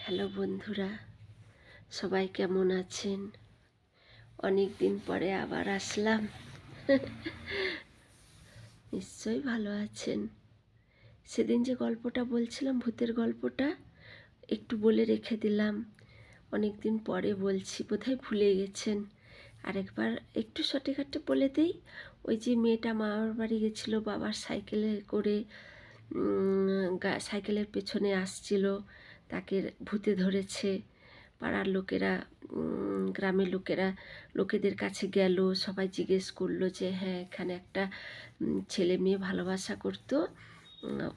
Hello বন্ধুরা, সবাই কেমন আছেন? অনেক দিন পরে আবার আসলাম। নিশ্চয়ই ভালো আছেন। সেদিন যে গল্পটা বলছিলাম, ভূতের গল্পটা, একটু বলে রেখে দিলাম। অনেক দিন পরে বলছি, বোধহয় ভুলে গেছেন। আরেকবার একটু শর্টকাটে বলে দিই। ওই যে মেয়েটা মামার বাড়ি গেছিলো, বাবার সাইকেলে করে সাইকেলের পেছনে আসছিল, তাকে ভূতে ধরেছে। পাড়ার লোকেরা, গ্রামের লোকেদের কাছে গেল, সবাই জিজ্ঞেস করলো যে হ্যাঁ, এখানে একটা ছেলে মেয়ে ভালোবাসা করতো,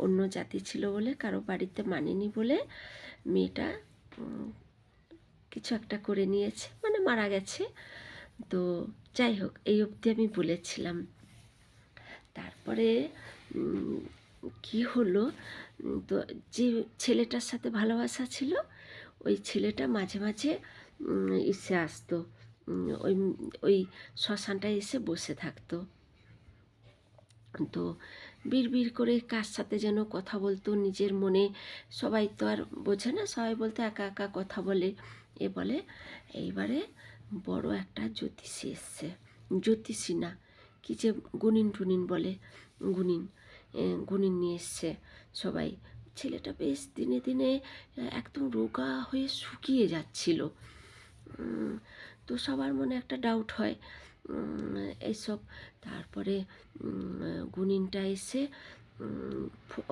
অন্য জাতি ছিল বলে, কারো বাড়িতে মানেনি বলে মেয়েটা কিছু একটা করে নিয়েছে, মানে মারা গেছে। তো যাই হোক, এই অবধি আমি বলেছিলাম। তারপরে কি হলো, তো যে ছেলেটার সাথে ভালোবাসা ছিল, ওই ছেলেটা মাঝে মাঝে এসে আসতো, ওই ওই শ্মশানটায় এসে বসে থাকতো। তো বিড়বিড় করে কার সাথে যেন কথা বলতো নিজের মনে। সবাই তো আর বোঝে না, সবাই বলতো একা একা কথা বলে, এ বলে। এইবারে বড় একটা জ্যোতিষী এসছে, জ্যোতিষী না, কি যে গুনিন টুনিন বলে, গুনিন নিয়ে এসছে সবাই। ছেলেটা বেশ দিনে দিনে একদম রোগা হয়ে শুকিয়ে যাচ্ছিল। তো সবার মনে একটা ডাউট হয় এইসব। তারপরে গুনিনটা এসে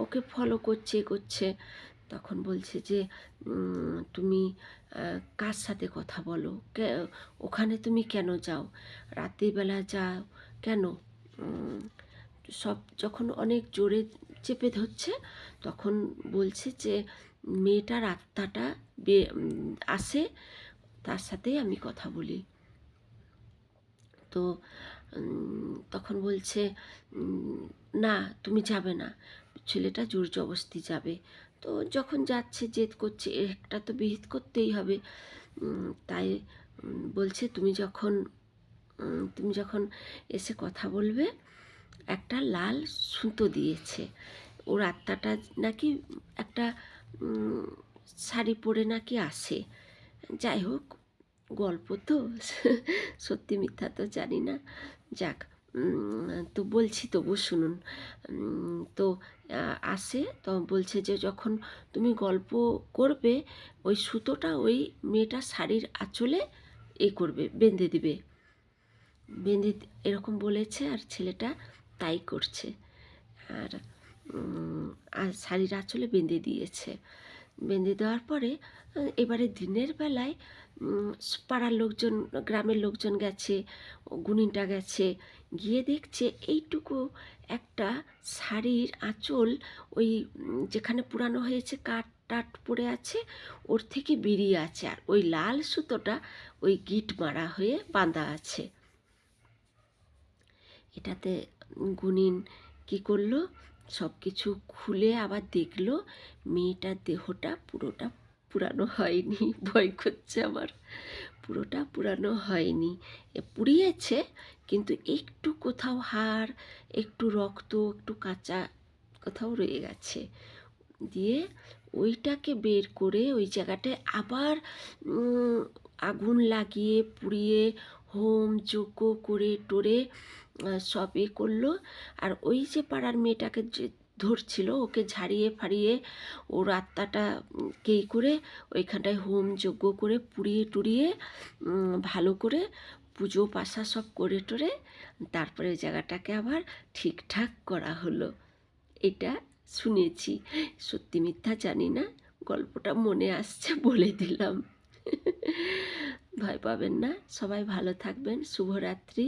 ওকে ফলো করছে। তখন বলছে যে তুমি কার সাথে কথা বলো, ওখানে তুমি কেন যাও, রাত্রিবেলা যাও কেন? সব যখন অনেক জোরে চেপে ধরছে, তখন বলছে যে মেয়েটার আত্মাটা আসে, তার সাথেই আমি কথা বলি। তো তখন বলছে না, তুমি যাবে না। ছেলেটা জোর জবরদস্তি যাবে। তো যখন যাচ্ছে, জেদ করছে, একটা তো বিহিত করতেই হবে। তাই বলছে তুমি যখন এসে কথা বলবে, একটা লাল সুতো দিয়েছে। ওর আত্মাটা নাকি একটা শাড়ি পরে নাকি আসে। যাই হোক, গল্প তো, সত্যি মিথ্যা তো জানি না। যাক, তো বলছি, তবু শুনুন। তো আসে, তো বলছে যে যখন তুমি গল্প করবে, ওই সুতোটা ওই মেয়েটার শাড়ির আঁচলে করবে, বেঁধে দিবে, এরকম বলেছে। আর ছেলেটা তাই করছে। আর শাড়ির আঁচলে বেঁধে দিয়েছে। বেঁধে দেওয়ার পরে এবারে দিনের বেলায় পাড়ার লোকজন, গ্রামের লোকজন গেছে, গুনিনটা গেছে, গিয়ে দেখছে এইটুকু একটা শাড়ির আঁচল, ওই যেখানে পুরানো হয়েছে কাঠ টাট পড়ে আছে, ওর থেকে বেরিয়ে আছে। আর ওই লাল সুতোটা ওই গিট মারা হয়ে বাঁধা আছে। এটাতে গুনিন কি করলো, সব কিছু খুলে আবার দেখলো মেয়েটার দেহটা পুরোটা পুরানো হয়নি। ভয় করছে আমার, পুরোটা পুরানো হয়নি, পুড়িয়েছে, কিন্তু একটু কোথাও হাড়, একটু রক্ত, একটু কাঁচা কোথাও রয়ে গেছে। দিয়ে ওইটাকে বের করে ওই জায়গাটায় আবার আগুন লাগিয়ে পুড়িয়ে হোম যজ্ঞ করে টোরে সব করলো। আর ওই যে পাড়ার মেয়েটাকে যে ধরছিল, ওকে ঝাড়িয়ে ফাড়িয়ে ওর আত্মাটা কেই করে ওইখানটায় হোম যজ্ঞ করে পুড়িয়ে টুড়িয়ে ভালো করে পুজো পাশা সব করে টোরে, তারপরে ওই জায়গাটাকে আবার ঠিকঠাক করা হলো। এটা শুনেছি, সত্যি মিথ্যা জানি না, গল্পটা মনে আসছে বলে দিলাম। ভয় পাবেন না, সবাই ভালো থাকবেন। শুভরাত্রি।